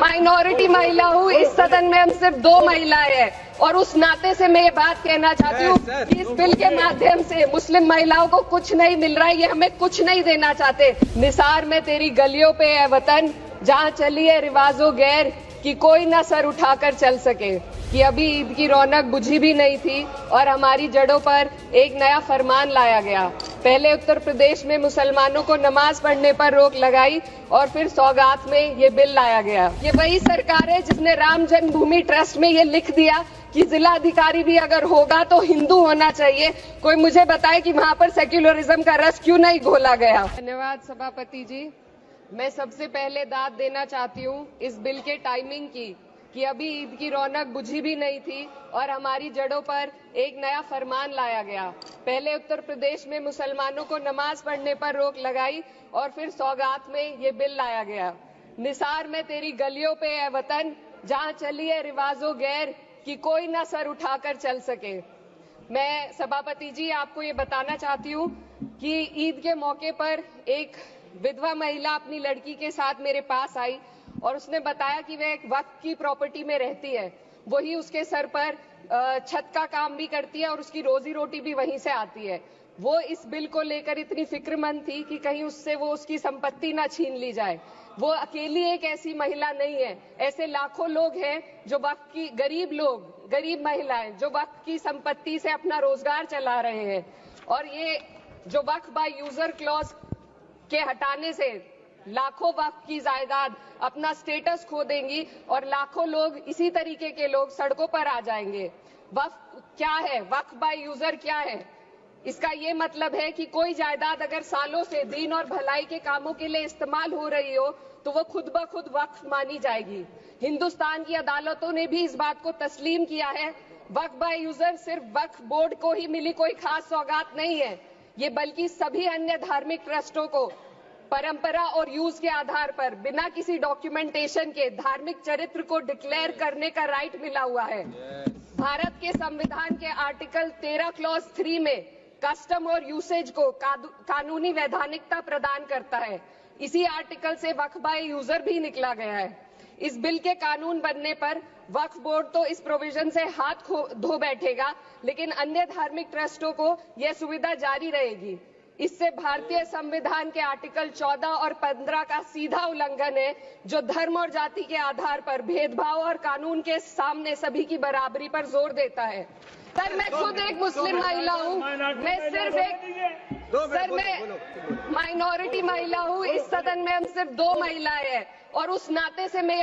Minority महिला हूँ, इस सदन में हम सिर्फ 2 महिलाएं हैं और उस नाते से मैं ये बात कहना चाहती हूँ कि इस बिल के माध्यम से मुस्लिम महिलाओं को कुछ नहीं मिल रहा है, ये हमें कुछ नहीं देना चाहते। निसार में तेरी गलियों पे है वतन, जहाँ चली है रिवाजो गैर कि कोई ना सर उठाकर चल सके। कि अभी ईद की रौनक बुझी भी नहीं थी और हमारी जड़ों पर एक नया फरमान लाया गया। पहले उत्तर प्रदेश में मुसलमानों को नमाज पढ़ने पर रोक लगाई और फिर सौगात में ये बिल लाया गया। ये वही सरकार है जिसने राम जन्मभूमि ट्रस्ट में ये लिख दिया कि जिला अधिकारी भी अगर होगा तो हिंदू होना चाहिए। कोई मुझे बताए कि वहां पर सेक्युलरिज्म का रस क्यों नहीं घोला गया। धन्यवाद सभापति जी। मैं सबसे पहले दाद देना चाहती हूँ इस बिल के टाइमिंग की कि अभी ईद की रौनक बुझी भी नहीं थी और हमारी जड़ों पर एक नया फरमान लाया गया। पहले उत्तर प्रदेश में मुसलमानों को नमाज पढ़ने पर रोक लगाई और फिर सौगात में ये बिल लाया गया। निसार में तेरी गलियों पे है वतन, जहाँ चली है रिवाजो गैर कि कोई ना सर उठाकर चल सके। मैं सभापति जी आपको ये बताना चाहती हूँ कि ईद के मौके पर एक विधवा महिला अपनी लड़की के साथ मेरे पास आई और उसने बताया कि वह एक वक्फ की प्रॉपर्टी में रहती है, वही उसके सर पर छत का काम भी करती है और उसकी रोजी रोटी भी वहीं से आती है। वो इस बिल को लेकर इतनी फिक्रमंद थी कि कहीं उससे वो उसकी संपत्ति ना छीन ली जाए। वो अकेली एक ऐसी महिला नहीं है, ऐसे लाखों लोग हैं जो वक्फ की गरीब महिलाएं जो वक्फ की संपत्ति से अपना रोजगार चला रहे हैं। और ये जो वक्फ बाय यूजर क्लॉज के हटाने से लाखों वक्फ की जायदाद अपना स्टेटस खो देंगी और लाखों लोग इसी तरीके के लोग सड़कों पर आ जाएंगे। वक्फ क्या है, वक्फ बाय यूजर क्या है? इसका ये मतलब है कि कोई जायदाद अगर सालों से दीन और भलाई के कामों के लिए इस्तेमाल हो रही हो तो वो खुद ब खुद वक्फ मानी जाएगी। हिंदुस्तान की अदालतों ने भी इस बात को तस्लीम किया है। वक्फ बाय यूजर सिर्फ वक्फ बोर्ड को ही मिली कोई खास सौगात नहीं है, ये बल्कि सभी अन्य धार्मिक ट्रस्टों को परंपरा और यूज के आधार पर बिना किसी डॉक्यूमेंटेशन के धार्मिक चरित्र को डिक्लेयर करने का राइट मिला हुआ है। भारत के संविधान के आर्टिकल 13 क्लॉज 3 में कस्टम और यूसेज को कानूनी वैधानिकता प्रदान करता है। इसी आर्टिकल से वक्फ बाय यूजर भी निकला गया है। इस बिल के कानून बनने पर वक्फ बोर्ड तो इस प्रोविजन से हाथ धो बैठेगा, लेकिन अन्य धार्मिक ट्रस्टों को यह सुविधा जारी रहेगी। इससे भारतीय संविधान के आर्टिकल 14 और 15 का सीधा उल्लंघन है, जो धर्म और जाति के आधार पर भेदभाव और कानून के सामने सभी की बराबरी पर जोर देता है। सर, मैं खुद एक मुस्लिम महिला हूँ, मैं माइनॉरिटी महिला हूँ। इस सदन में हम सिर्फ 2 महिलाएं हैं और उस नाते से मैं